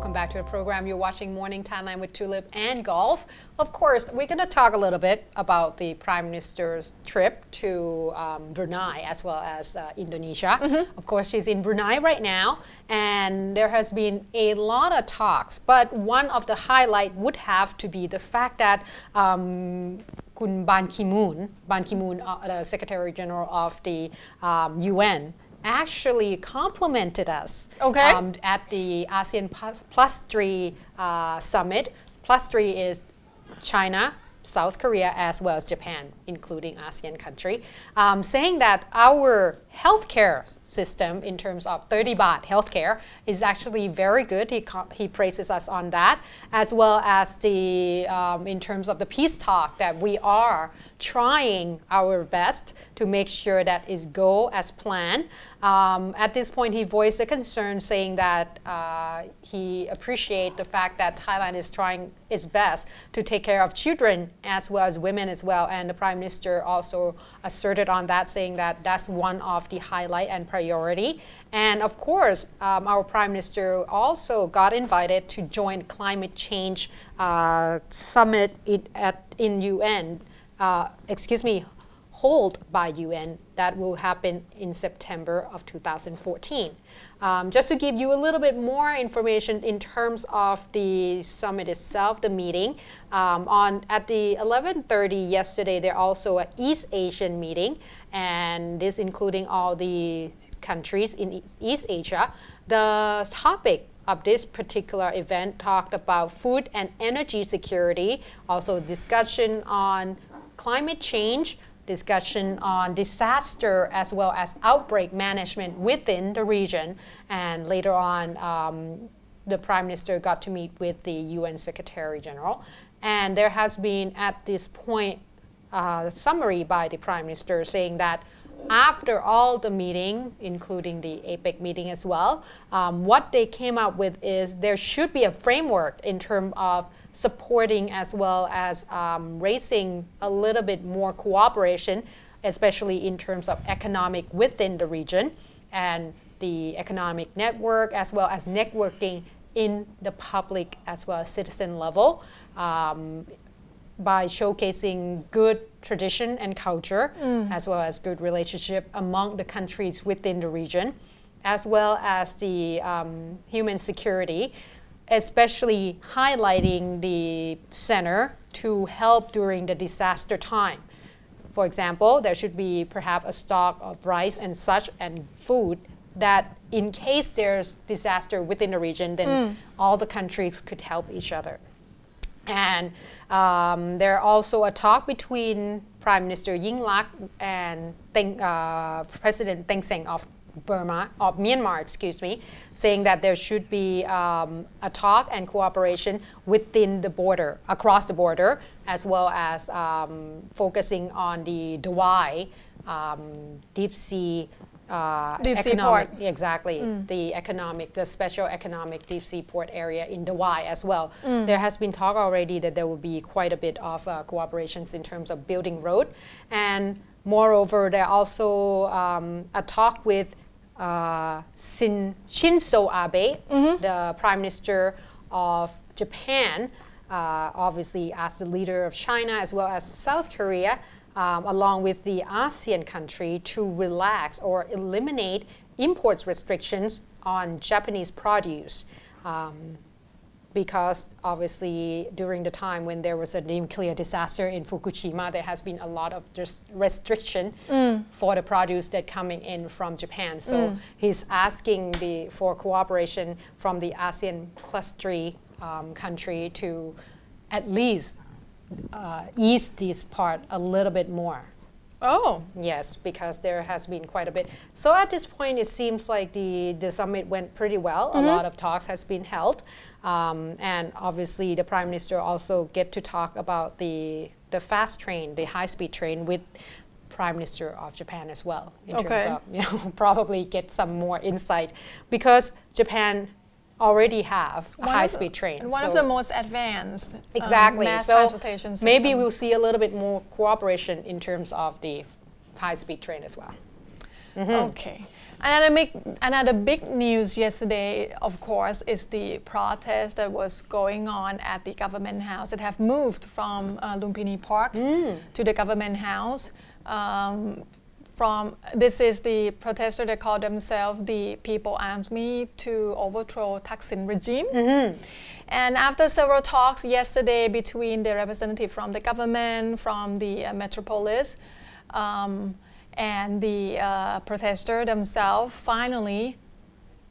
welcome back to the program. You're watching Morning Thailand with Tulip and Golf. Of course, we're going to talk a little bit about the Prime Minister's trip to Brunei as well as Indonesia. Of course, she's in Brunei right now, and there has been a lot of talks, but one of the highlights would have to be the fact that Ban Ki-moon, the Secretary General of the UN, actually complimented us at the ASEAN Plus 3 summit. Plus 3 is China, South Korea, as well as Japan, including ASEAN country, saying that our healthcare system in terms of 30 baht healthcare is actually very good. He praises us on that, as well as the in terms of the peace talk that we are trying our best to make sure that it go as planned. At this point, he voiced a concern saying that he appreciates the fact that Thailand is trying its best to take care of children as well as women as well. And the Prime Minister also asserted on that, saying that that's one of the highlight and priority. And of course, our Prime Minister also got invited to join climate change summit in UN. Hold by UN that will happen in September of 2014. Just to give you a little bit more information in terms of the summit itself, the meeting, at the 11:30 yesterday, there also an East Asian meeting, and this including all the countries in East Asia. The topic of this particular event talked about food and energy security, also discussion on climate change, discussion on disaster as well as outbreak management within the region. And later on, the Prime Minister got to meet with the UN Secretary General. And there has been at this point a summary by the Prime Minister saying that after all the meeting, including the APEC meeting as well, what they came up with is there should be a framework in terms of supporting as well as raising a little bit more cooperation, especially in terms of economic within the region and the economic network as well as networking in the public as well as citizen level, by showcasing good tradition and culture as well as good relationship among the countries within the region, as well as the human security, especially highlighting the center to help during the disaster time. For example, there should be perhaps a stock of rice and such and food that in case there's disaster within the region, then all the countries could help each other. And there also a talk between Prime Minister Yingluck and President Thein Sein of Myanmar, saying that there should be a talk and cooperation within the border, across the border, as well as focusing on the Dawai deep sea economic, the special economic deep sea port area in Dawai as well. There has been talk already that there will be quite a bit of cooperations in terms of building road, and moreover, there also a talk with Shinzo Abe, the Prime Minister of Japan, obviously as the leader of China as well as South Korea, along with the ASEAN country, to relax or eliminate imports restrictions on Japanese produce. Because obviously during the time when there was a nuclear disaster in Fukushima, there has been a lot of just restriction for the produce that coming in from Japan. So he's asking for cooperation from the ASEAN Plus 3 country to at least ease this part a little bit more. Oh. Yes, because there has been quite a bit. So at this point, it seems like the summit went pretty well. A lot of talks has been held. And obviously, the Prime Minister also get to talk about the fast train, the high-speed train with Prime Minister of Japan as well. In terms of, probably get some more insight. Because Japan already have a high-speed train. And one of the most advanced mass so transportation system. maybe we'll see a little bit more cooperation in terms of the high-speed train as well. Okay. Another big news yesterday, of course, is the protest that was going on at the Govrnment House that have moved from Lumpini Park to the Govrnment House. This is the protester that call themselves the People Army to overthrow Thaksin regime. And after several talks yesterday between the representative from the government, from the metropolis, and the protester themselves, finally,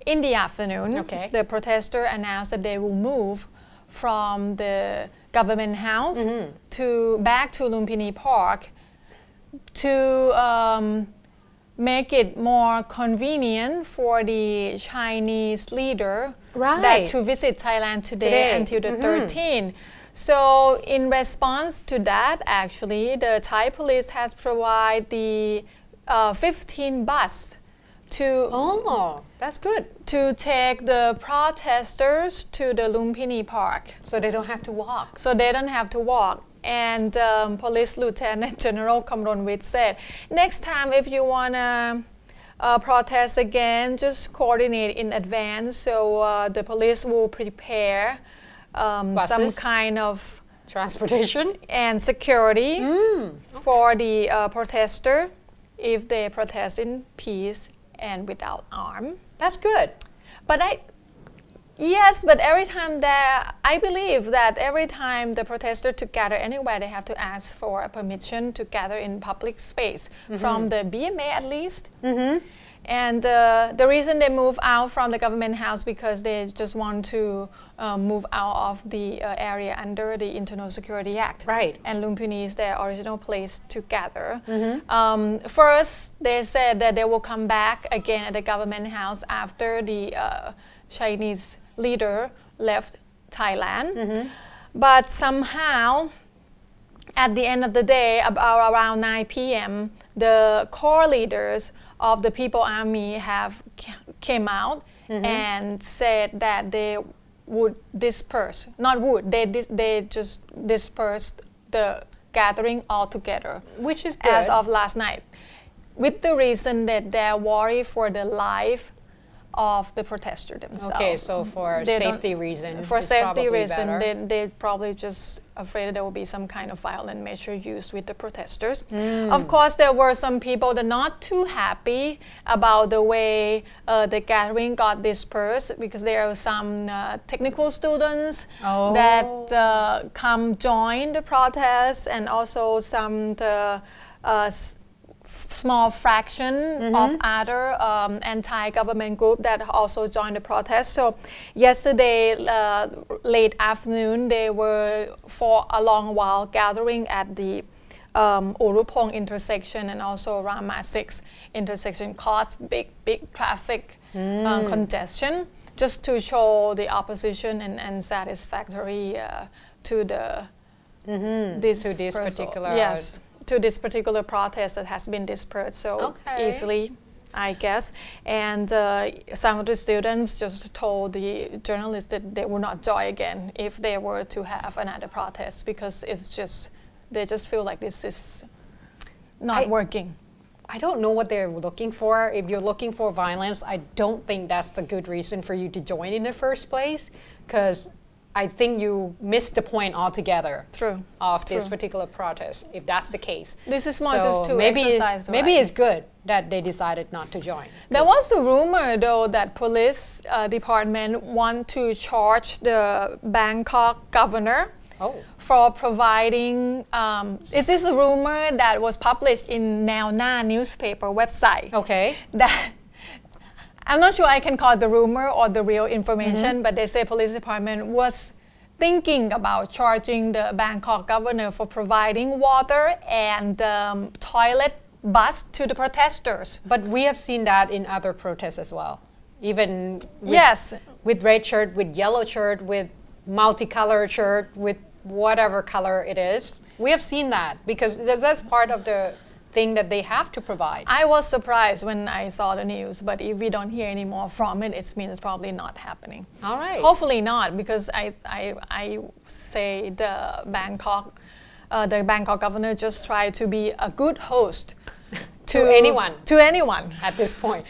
in the afternoon, the protester announced that they will move from the Govrnment House back to Lumpini Park to make it more convenient for the Chinese leader that to visit Thailand today until the 13th. So in response to that, actually, the Thai police has provided the 15 bus to that's good, to take the protesters to the Lumpini Park. So they don't have to walk. So they don't have to walk. And Police Lieutenant General Kamronwit said, next time if you want to protest again, just coordinate in advance so the police will prepare some kind of transportation and security for the protester if they protest in peace and without arm. That's good. But yes, but every time I believe that every time the protester to gather anywhere, they have to ask for a permission to gather in public space from the BMA at least. And the reason they move out from the Govrnment House because they just want to move out of the area under the Internal Security Act. Right. And Lumpini is their original place to gather. First, they said that they will come back again at the Govrnment House after the Chinese leader left Thailand. But somehow, at the end of the day, about around 9 p.m., the core leaders of the People Army came out and said that they would disperse. Not would, they just dispersed the gathering altogether. Which is good. As of last night. With the reason that they're worried for the life of the protester themselves. Okay, so for safety reason, for safety reason, they probably just afraid that there will be some kind of violent measure used with the protesters. Of course, there were some people that are not too happy about the way the gathering got dispersed because there are some technical students that come join the protest, and also some small fraction of other anti-government group that also joined the protest. So yesterday, late afternoon, they were for a long while gathering at the Urupong intersection and also Rama 6 intersection, caused big traffic congestion just to show the opposition and satisfactory to the to this particular protest that has been dispersed so easily, I guess. And some of the students just told the journalists that they would not join again if they were to have another protest because they just feel like this is not working. I don't know what they're looking for. If you're looking for violence, I don't think that's a good reason for you to join in the first place, because I think you missed the point altogether of this particular protest, if that's the case. This is more just to exercise. Maybe it's good that they decided not to join. There was a rumor, though, that police department want to charge the Bangkok governor for providing. Is this a rumor that was published in Nao Na newspaper website? Okay. That I'm not sure I can call it the rumor or the real information, but they say police department was thinking about charging the Bangkok governor for providing water and toilet bus to the protesters. But we have seen that in other protests as well. Even with red shirt, with yellow shirt, with multicolored shirt, with whatever color it is. We have seen that because that's part of the thing that they have to provide. I was surprised when I saw the news, but if we don't hear any more from it, it means it's probably not happening. All right. Hopefully not, because I say the Bangkok governor just tried to be a good host to anyone. To anyone. At this point.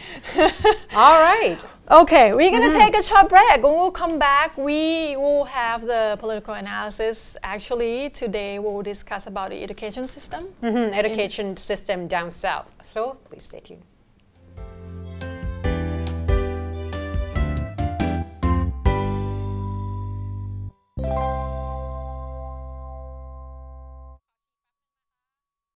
All right. Okay, we're going to take a short break. When we'll come back, we will have the political analysis. Actually, today we'll discuss about the education system. Education system down south. So please stay tuned.